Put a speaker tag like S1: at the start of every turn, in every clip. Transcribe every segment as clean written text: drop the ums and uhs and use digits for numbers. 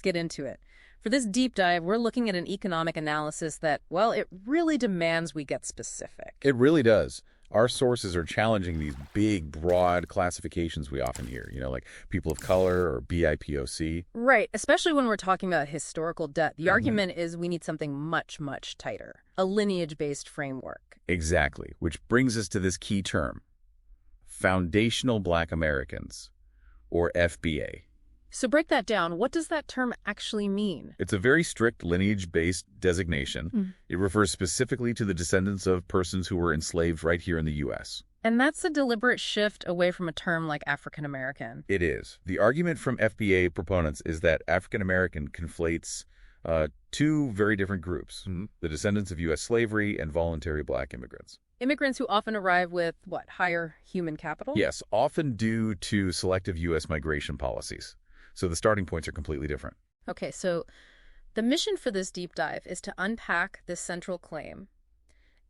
S1: get into it. For this deep dive, we're looking at an economic analysis that, well, it really demands we get specific.
S2: It really does. Our sources are challenging these big, broad classifications we often hear, like people of color or BIPOC.
S1: Right, especially when we're talking about historical debt. The argument is we need something much, much tighter, a lineage-based framework.
S2: Exactly, which brings us to this key term, Foundational Black Americans, or FBA.
S1: So break that down. What does that term actually mean?
S2: It's a very strict lineage-based designation. It refers specifically to the descendants of persons who were enslaved right here in the U.S.
S1: And that's a deliberate shift away from a term like African American.
S2: It is. The argument from FBA proponents is that African American conflates two very different groups, the descendants of U.S. slavery and voluntary black immigrants.
S1: Immigrants who often arrive with, higher human capital?
S2: Yes, often due to selective U.S. migration policies. So the starting points are completely different.
S1: Okay, so the mission for this deep dive is to unpack this central claim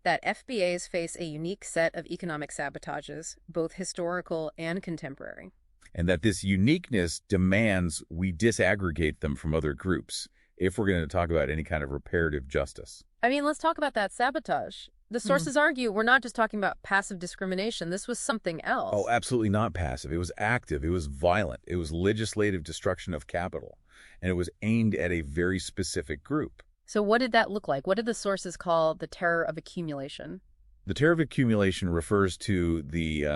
S1: that FBAs face a unique set of economic sabotages, both historical and contemporary.
S2: And that this uniqueness demands we disaggregate them from other groups if we're going to talk about any kind of reparative justice.
S1: I mean, let's talk about that sabotage. The sources argue we're not just talking about passive discrimination. This was something else.
S2: Oh, absolutely not passive. It was active. It was violent. It was legislative destruction of capital. And it was aimed at a very specific group.
S1: So what did that look like? What did the sources call the terror of accumulation?
S2: The terror of accumulation refers to the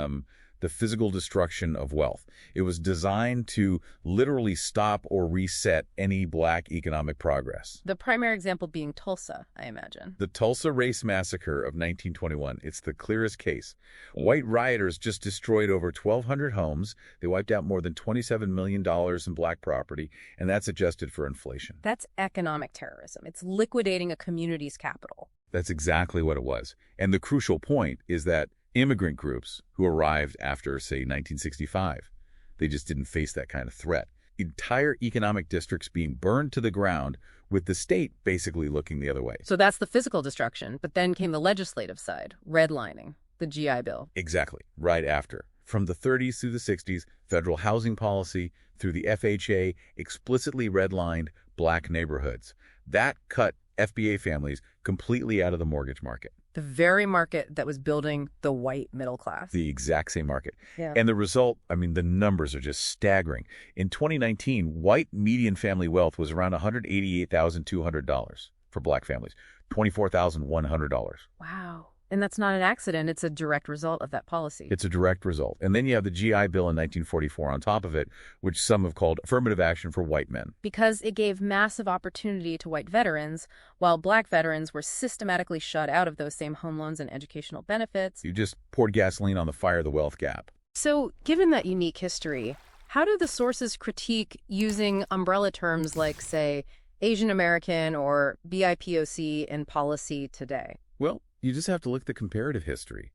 S2: physical destruction of wealth. It was designed to literally stop or reset any black economic progress.
S1: The primary example being Tulsa, I imagine.
S2: The Tulsa Race Massacre of 1921. It's the clearest case. White rioters just destroyed over 1,200 homes. They wiped out more than $27 million in black property, and that's adjusted for inflation.
S1: That's economic terrorism. It's liquidating a community's capital.
S2: That's exactly what it was. And the crucial point is that immigrant groups who arrived after, say, 1965, they just didn't face that kind of threat. Entire economic districts being burned to the ground with the state basically looking the other way.
S1: So that's the physical destruction, but then came the legislative side, redlining, the GI Bill.
S2: Exactly, right after. From the 30s through the 60s, federal housing policy through the FHA explicitly redlined black neighborhoods. That cut FBA families completely out of the mortgage market.
S1: The very market that was building the white middle class.
S2: The exact same market.
S1: Yeah.
S2: And the result, the numbers are just staggering. In 2019, white median family wealth was around $188,200 for black families, $24,100.
S1: Wow. And that's not an accident. It's a direct result of that policy.
S2: It's a direct result. And then you have the GI Bill in 1944 on top of it, which some have called affirmative action for white men.
S1: Because it gave massive opportunity to white veterans, while black veterans were systematically shut out of those same home loans and educational benefits.
S2: You just poured gasoline on the fire of the wealth gap.
S1: So, given that unique history, how do the sources critique using umbrella terms like, say, Asian American or BIPOC in policy today?
S2: Well, you just have to look at the comparative history.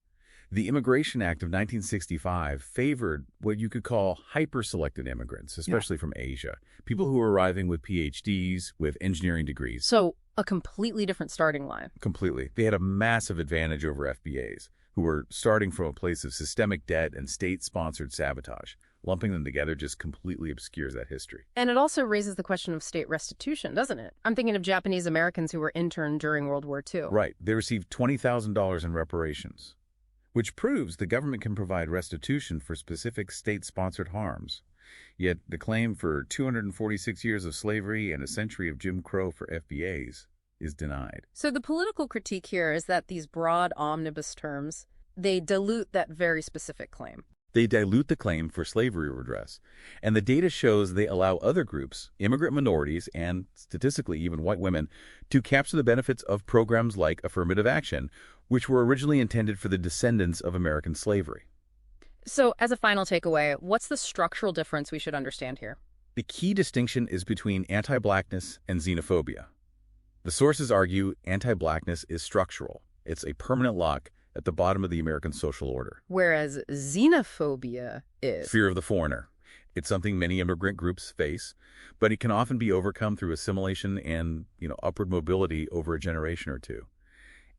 S2: The Immigration Act of 1965 favored what you could call hyper-selected immigrants, especially from Asia, people who were arriving with PhDs, with engineering degrees.
S1: So a completely different starting line.
S2: Completely. They had a massive advantage over FBAs, who were starting from a place of systemic debt and state-sponsored sabotage. Lumping them together just completely obscures that history.
S1: And it also raises the question of state restitution, doesn't it? I'm thinking of Japanese Americans who were interned during World War II.
S2: Right. They received $20,000 in reparations, which proves the government can provide restitution for specific state-sponsored harms. Yet the claim for 246 years of slavery and a century of Jim Crow for FBAs is denied.
S1: So the political critique here is that these broad omnibus terms, they dilute that very specific claim.
S2: They dilute the claim for slavery redress, and the data shows they allow other groups, immigrant minorities, and statistically even white women, to capture the benefits of programs like affirmative action, which were originally intended for the descendants of American slavery.
S1: So, as a final takeaway, what's the structural difference we should understand here?
S2: The key distinction is between anti-blackness and xenophobia. The sources argue anti-blackness is structural. It's a permanent lock at the bottom of the American social order.
S1: Whereas xenophobia is
S2: fear of the foreigner. It's something many immigrant groups face, but it can often be overcome through assimilation and, upward mobility over a generation or two.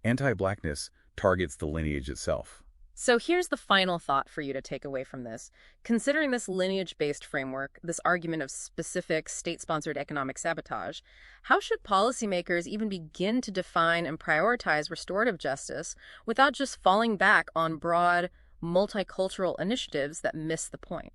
S2: Anti-blackness targets the lineage itself.
S1: So here's the final thought for you to take away from this. Considering this lineage-based framework, this argument of specific state-sponsored economic sabotage, how should policymakers even begin to define and prioritize restorative justice without just falling back on broad, multicultural initiatives that miss the point?